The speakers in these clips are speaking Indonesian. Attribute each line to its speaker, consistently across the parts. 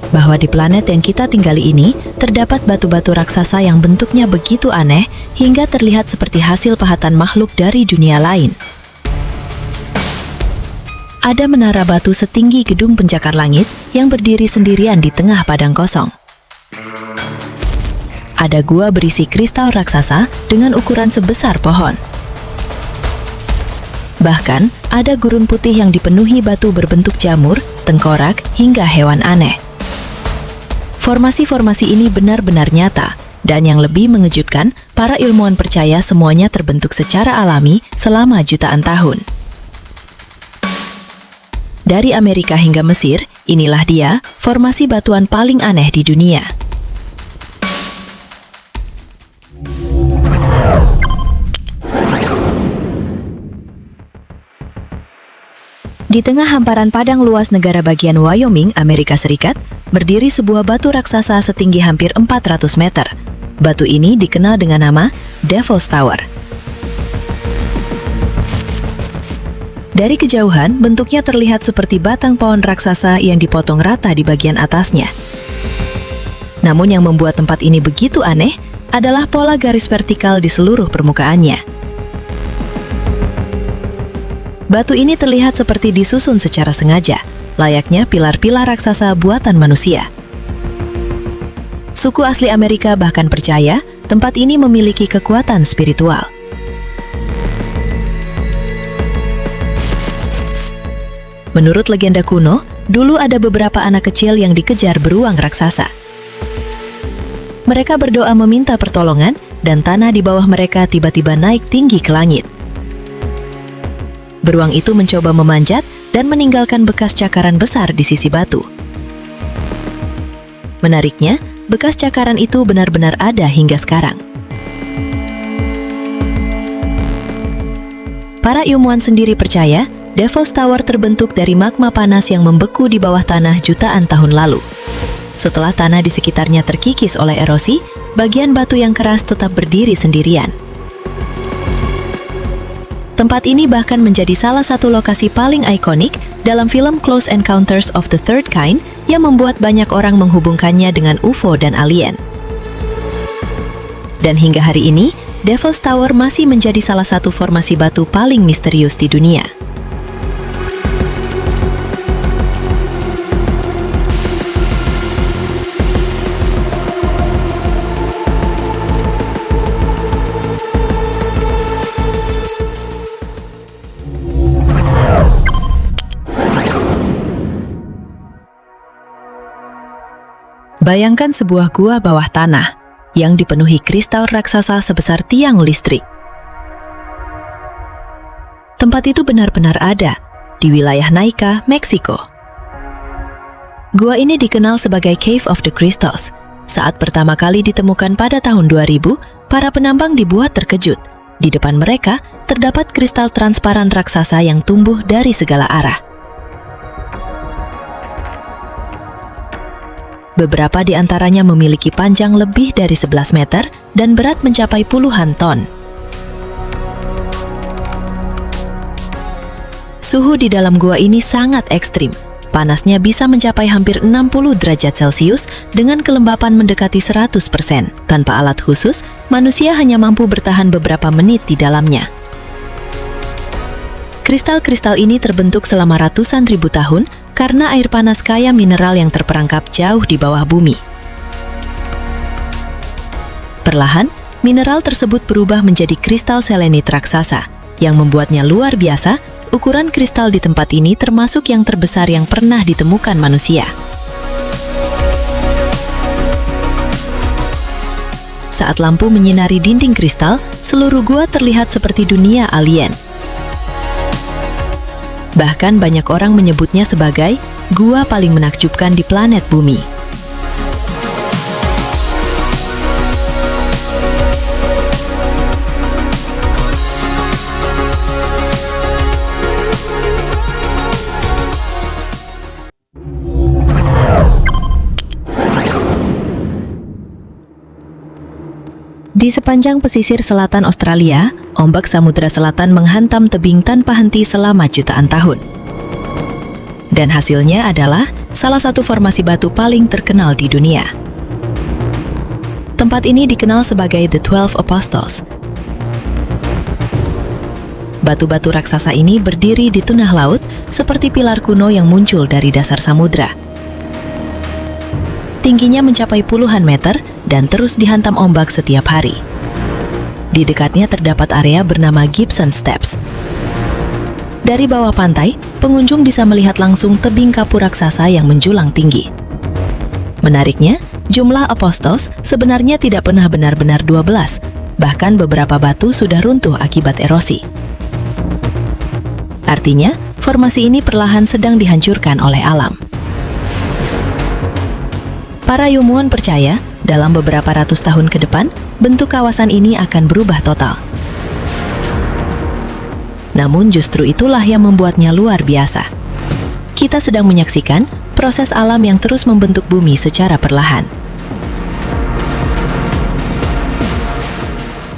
Speaker 1: Bahwa di planet yang kita tinggali ini terdapat batu-batu raksasa yang bentuknya begitu aneh hingga terlihat seperti hasil pahatan makhluk dari dunia lain. Ada menara batu setinggi gedung pencakar langit yang berdiri sendirian di tengah padang kosong. Ada gua berisi kristal raksasa dengan ukuran sebesar pohon. Bahkan, ada gurun putih yang dipenuhi batu berbentuk jamur, tengkorak, hingga hewan aneh. Formasi-formasi ini benar-benar nyata, dan yang lebih mengejutkan, para ilmuwan percaya semuanya terbentuk secara alami selama jutaan tahun. Dari Amerika hingga Mesir, inilah dia, formasi batuan paling aneh di dunia. Di tengah hamparan padang luas negara bagian Wyoming, Amerika Serikat, berdiri sebuah batu raksasa setinggi hampir 400 meter. Batu ini dikenal dengan nama Devil's Tower. Dari kejauhan, bentuknya terlihat seperti batang pohon raksasa yang dipotong rata di bagian atasnya. Namun yang membuat tempat ini begitu aneh adalah pola garis vertikal di seluruh permukaannya. Batu ini terlihat seperti disusun secara sengaja, layaknya pilar-pilar raksasa buatan manusia. Suku asli Amerika bahkan percaya tempat ini memiliki kekuatan spiritual. Menurut legenda kuno, dulu ada beberapa anak kecil yang dikejar beruang raksasa. Mereka berdoa meminta pertolongan, dan tanah di bawah mereka tiba-tiba naik tinggi ke langit. Beruang itu mencoba memanjat dan meninggalkan bekas cakaran besar di sisi batu. Menariknya, bekas cakaran itu benar-benar ada hingga sekarang. Para ilmuwan sendiri percaya Devil's Tower terbentuk dari magma panas yang membeku di bawah tanah jutaan tahun lalu. Setelah tanah di sekitarnya terkikis oleh erosi, bagian batu yang keras tetap berdiri sendirian. Tempat ini bahkan menjadi salah satu lokasi paling ikonik dalam film Close Encounters of the Third Kind yang membuat banyak orang menghubungkannya dengan UFO dan alien. Dan hingga hari ini, Devil's Tower masih menjadi salah satu formasi batu paling misterius di dunia. Bayangkan sebuah gua bawah tanah yang dipenuhi kristal raksasa sebesar tiang listrik. Tempat itu benar-benar ada di wilayah Naica, Meksiko. Gua ini dikenal sebagai Cave of the Crystals. Saat pertama kali ditemukan pada tahun 2000, para penambang dibuat terkejut. Di depan mereka terdapat kristal transparan raksasa yang tumbuh dari segala arah. Beberapa di antaranya memiliki panjang lebih dari 11 meter dan berat mencapai puluhan ton. Suhu di dalam gua ini sangat ekstrim. Panasnya bisa mencapai hampir 60 derajat Celcius dengan kelembapan mendekati 100%. Tanpa alat khusus, manusia hanya mampu bertahan beberapa menit di dalamnya. Kristal-kristal ini terbentuk selama ratusan ribu tahun karena air panas kaya mineral yang terperangkap jauh di bawah bumi. Perlahan, mineral tersebut berubah menjadi kristal selenit raksasa, yang membuatnya luar biasa. Ukuran kristal di tempat ini termasuk yang terbesar yang pernah ditemukan manusia. Saat lampu menyinari dinding kristal, seluruh gua terlihat seperti dunia alien. Bahkan banyak orang menyebutnya sebagai gua paling menakjubkan di planet bumi. Di sepanjang pesisir selatan Australia, ombak Samudra Selatan menghantam tebing tanpa henti selama jutaan tahun. Dan hasilnya adalah salah satu formasi batu paling terkenal di dunia. Tempat ini dikenal sebagai The 12 Apostles. Batu-batu raksasa ini berdiri di tengah laut seperti pilar kuno yang muncul dari dasar samudra. Tingginya mencapai puluhan meter dan terus dihantam ombak setiap hari. Di dekatnya terdapat area bernama Gibson Steps. Dari bawah pantai, pengunjung bisa melihat langsung tebing kapur raksasa yang menjulang tinggi. Menariknya, jumlah Apostles sebenarnya tidak pernah benar-benar 12, bahkan beberapa batu sudah runtuh akibat erosi. Artinya, formasi ini perlahan sedang dihancurkan oleh alam. Para ilmuwan percaya, dalam beberapa ratus tahun ke depan, bentuk kawasan ini akan berubah total. Namun justru itulah yang membuatnya luar biasa. Kita sedang menyaksikan proses alam yang terus membentuk bumi secara perlahan.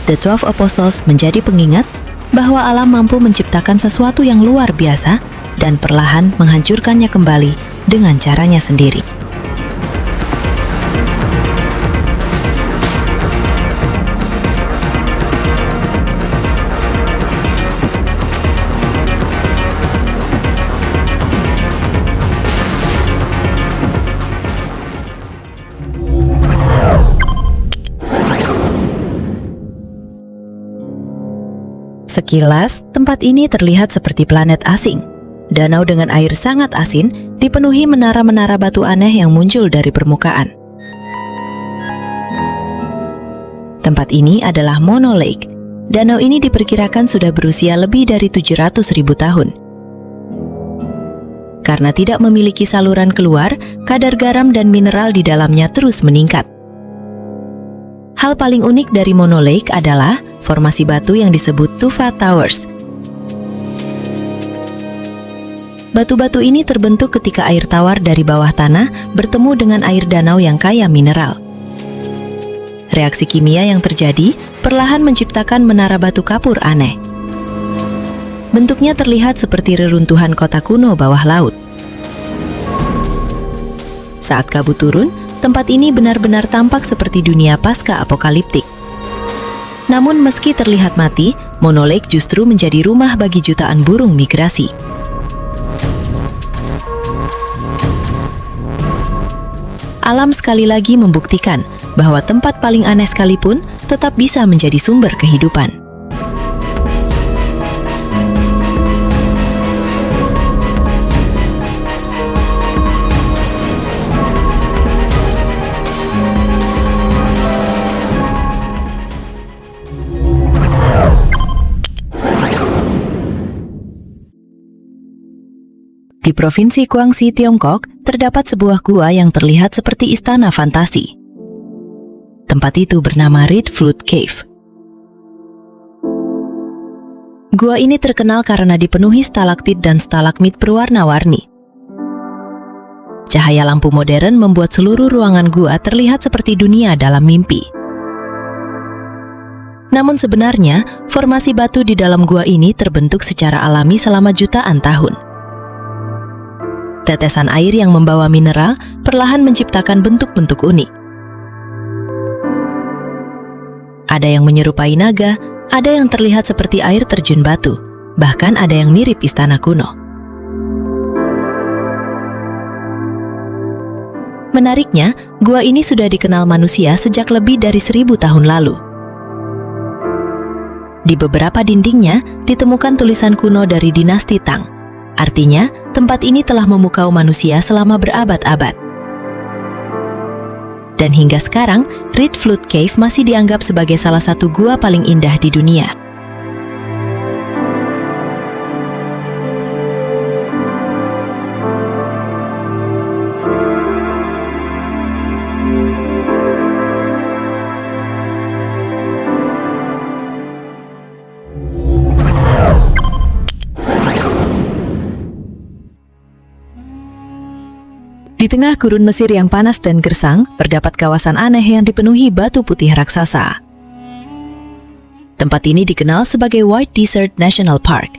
Speaker 1: The 12 Apostles menjadi pengingat bahwa alam mampu menciptakan sesuatu yang luar biasa dan perlahan menghancurkannya kembali dengan caranya sendiri. Sekilas, tempat ini terlihat seperti planet asing. Danau dengan air sangat asin dipenuhi menara-menara batu aneh yang muncul dari permukaan. Tempat ini adalah Mono Lake. Danau ini diperkirakan sudah berusia lebih dari 700.000 tahun. Karena tidak memiliki saluran keluar, kadar garam dan mineral di dalamnya terus meningkat. Hal paling unik dari Mono Lake adalah formasi batu yang disebut tufa towers. Batu-batu ini terbentuk ketika air tawar dari bawah tanah bertemu dengan air danau yang kaya mineral. Reaksi kimia yang terjadi perlahan menciptakan menara batu kapur aneh. Bentuknya terlihat seperti reruntuhan kota kuno bawah laut. Saat kabut turun, tempat ini benar-benar tampak seperti dunia pasca apokaliptik. Namun meski terlihat mati, Mono Lake justru menjadi rumah bagi jutaan burung migrasi. Alam sekali lagi membuktikan bahwa tempat paling aneh sekalipun tetap bisa menjadi sumber kehidupan. Di Provinsi Guangxi, Tiongkok, terdapat sebuah gua yang terlihat seperti istana fantasi. Tempat itu bernama Red Flood Cave. Gua ini terkenal karena dipenuhi stalaktit dan stalagmit berwarna-warni. Cahaya lampu modern membuat seluruh ruangan gua terlihat seperti dunia dalam mimpi. Namun sebenarnya, formasi batu di dalam gua ini terbentuk secara alami selama jutaan tahun. Tetesan air yang membawa mineral perlahan menciptakan bentuk-bentuk unik. Ada yang menyerupai naga, ada yang terlihat seperti air terjun batu, bahkan ada yang mirip istana kuno. Menariknya, gua ini sudah dikenal manusia sejak lebih dari 1000 tahun lalu. Di beberapa dindingnya ditemukan tulisan kuno dari dinasti Tang. Artinya, tempat ini telah memukau manusia selama berabad-abad. Dan hingga sekarang, Red Flood Cave masih dianggap sebagai salah satu gua paling indah di dunia. Di tengah gurun Mesir yang panas dan gersang, terdapat kawasan aneh yang dipenuhi batu putih raksasa. Tempat ini dikenal sebagai White Desert National Park.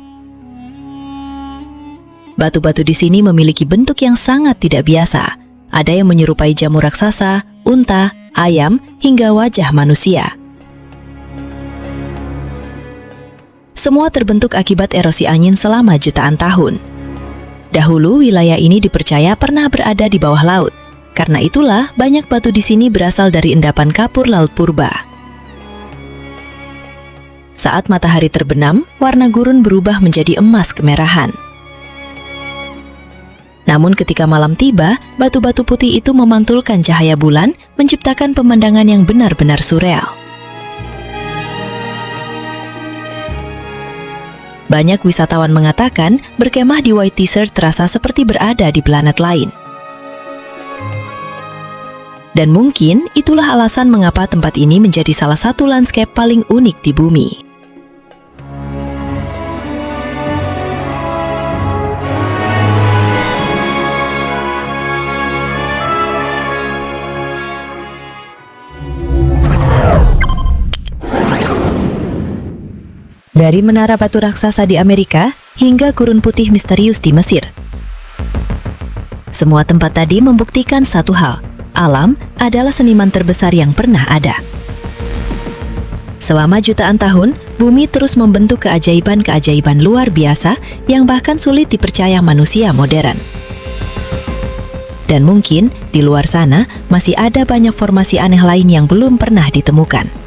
Speaker 1: Batu-batu di sini memiliki bentuk yang sangat tidak biasa. Ada yang menyerupai jamur raksasa, unta, ayam, hingga wajah manusia. Semua terbentuk akibat erosi angin selama jutaan tahun. Dahulu, wilayah ini dipercaya pernah berada di bawah laut. Karena itulah, banyak batu di sini berasal dari endapan kapur laut purba. Saat matahari terbenam, warna gurun berubah menjadi emas kemerahan. Namun ketika malam tiba, batu-batu putih itu memantulkan cahaya bulan, menciptakan pemandangan yang benar-benar surreal. Banyak wisatawan mengatakan berkemah di White Desert terasa seperti berada di planet lain. Dan mungkin itulah alasan mengapa tempat ini menjadi salah satu landscape paling unik di bumi. Dari menara batu raksasa di Amerika hingga gurun putih misterius di Mesir. Semua tempat tadi membuktikan satu hal, alam adalah seniman terbesar yang pernah ada. Selama jutaan tahun, bumi terus membentuk keajaiban-keajaiban luar biasa yang bahkan sulit dipercaya manusia modern. Dan mungkin di luar sana masih ada banyak formasi aneh lain yang belum pernah ditemukan.